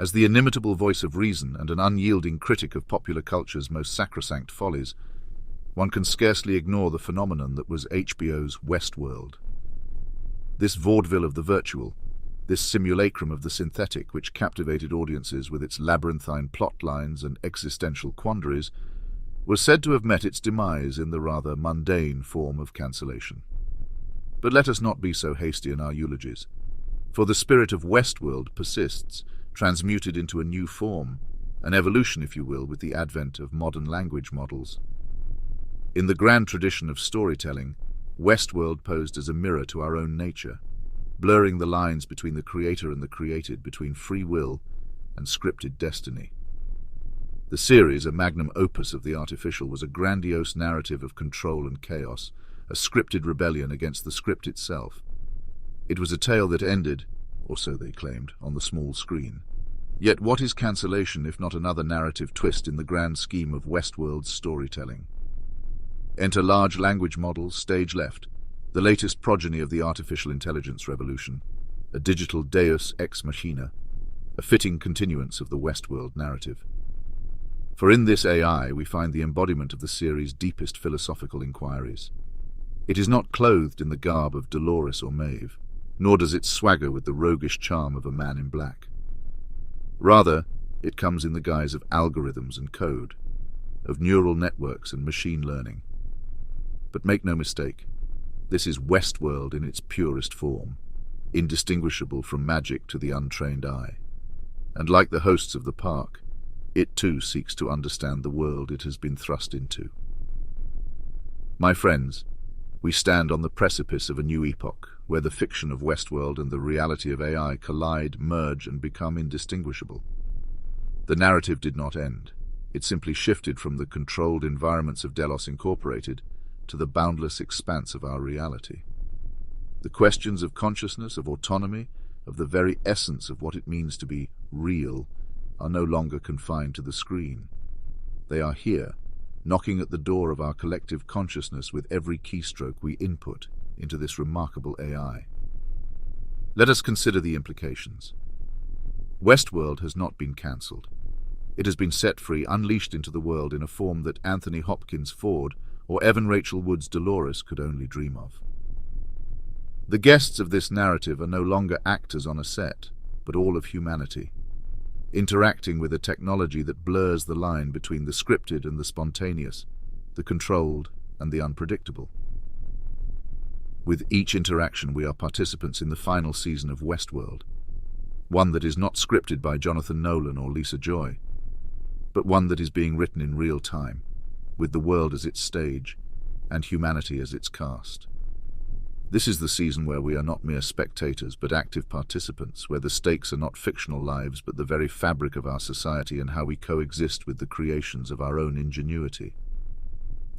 As the inimitable voice of reason and an unyielding critic of popular culture's most sacrosanct follies, one can scarcely ignore the phenomenon that was HBO's Westworld. This vaudeville of the virtual, this simulacrum of the synthetic which captivated audiences with its labyrinthine plot lines and existential quandaries, was said to have met its demise in the rather mundane form of cancellation. But let us not be so hasty in our eulogies, for the spirit of Westworld persists, transmuted into a new form, an evolution, if you will, with the advent of modern language models. In the grand tradition of storytelling, Westworld posed as a mirror to our own nature, blurring the lines between the creator and the created, between free will and scripted destiny. The series, a magnum opus of the artificial, was a grandiose narrative of control and chaos, a scripted rebellion against the script itself. It was a tale that ended, or so they claimed, on the small screen. Yet what is cancellation if not another narrative twist in the grand scheme of Westworld's storytelling? Enter large language models, stage left, the latest progeny of the artificial intelligence revolution, a digital deus ex machina, a fitting continuance of the Westworld narrative. For in this AI we find the embodiment of the series' deepest philosophical inquiries. It is not clothed in the garb of Dolores or Maeve, nor does it swagger with the roguish charm of a man in black. Rather, it comes in the guise of algorithms and code, of neural networks and machine learning. But make no mistake, this is Westworld in its purest form, indistinguishable from magic to the untrained eye. And like the hosts of the park, it too seeks to understand the world it has been thrust into. My friends, we stand on the precipice of a new epoch, where the fiction of Westworld and the reality of AI collide, merge, and become indistinguishable. The narrative did not end. It simply shifted from the controlled environments of Delos Incorporated to the boundless expanse of our reality. The questions of consciousness, of autonomy, of the very essence of what it means to be real, are no longer confined to the screen. They are here, knocking at the door of our collective consciousness with every keystroke we input into this remarkable AI. Let us consider the implications. Westworld has not been cancelled. It has been set free, unleashed into the world in a form that Anthony Hopkins Ford or Evan Rachel Wood's Dolores could only dream of. The guests of this narrative are no longer actors on a set, but all of humanity, interacting with a technology that blurs the line between the scripted and the spontaneous, the controlled and the unpredictable. With each interaction, we are participants in the final season of Westworld, one that is not scripted by Jonathan Nolan or Lisa Joy, but one that is being written in real time, with the world as its stage and humanity as its cast. This is the season where we are not mere spectators but active participants, where the stakes are not fictional lives but the very fabric of our society and how we coexist with the creations of our own ingenuity.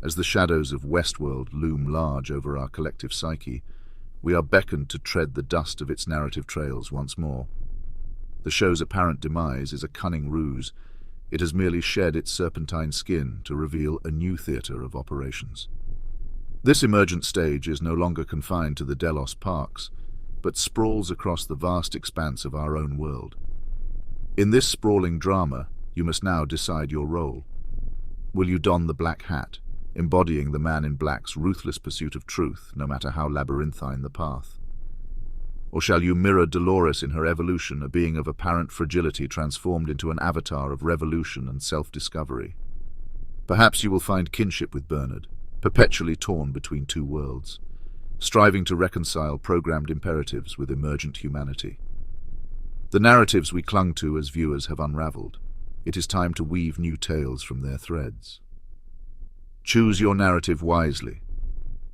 As the shadows of Westworld loom large over our collective psyche, we are beckoned to tread the dust of its narrative trails once more. The show's apparent demise is a cunning ruse. It has merely shed its serpentine skin to reveal a new theatre of operations. This emergent stage is no longer confined to the Delos parks, but sprawls across the vast expanse of our own world. In this sprawling drama, you must now decide your role. Will you don the black hat, embodying the man in black's ruthless pursuit of truth, no matter how labyrinthine the path? Or shall you mirror Dolores in her evolution, a being of apparent fragility transformed into an avatar of revolution and self-discovery? Perhaps you will find kinship with Bernard, perpetually torn between two worlds, striving to reconcile programmed imperatives with emergent humanity. The narratives we clung to as viewers have unraveled. It is time to weave new tales from their threads. Choose your narrative wisely,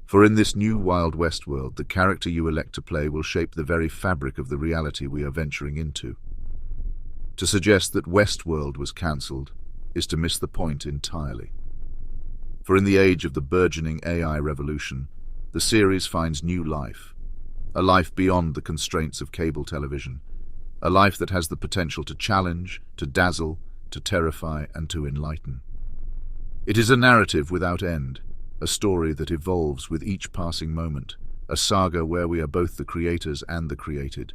for in this new Wild West world, the character you elect to play will shape the very fabric of the reality we are venturing into. To suggest that Westworld was cancelled is to miss the point entirely. For in the age of the burgeoning AI revolution, the series finds new life, a life beyond the constraints of cable television, a life that has the potential to challenge, to dazzle, to terrify, and to enlighten. It is a narrative without end, a story that evolves with each passing moment, a saga where we are both the creators and the created.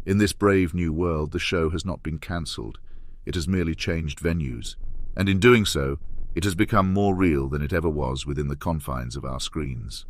In this brave new world, the show has not been cancelled. It has merely changed venues, and in doing so, it has become more real than it ever was within the confines of our screens.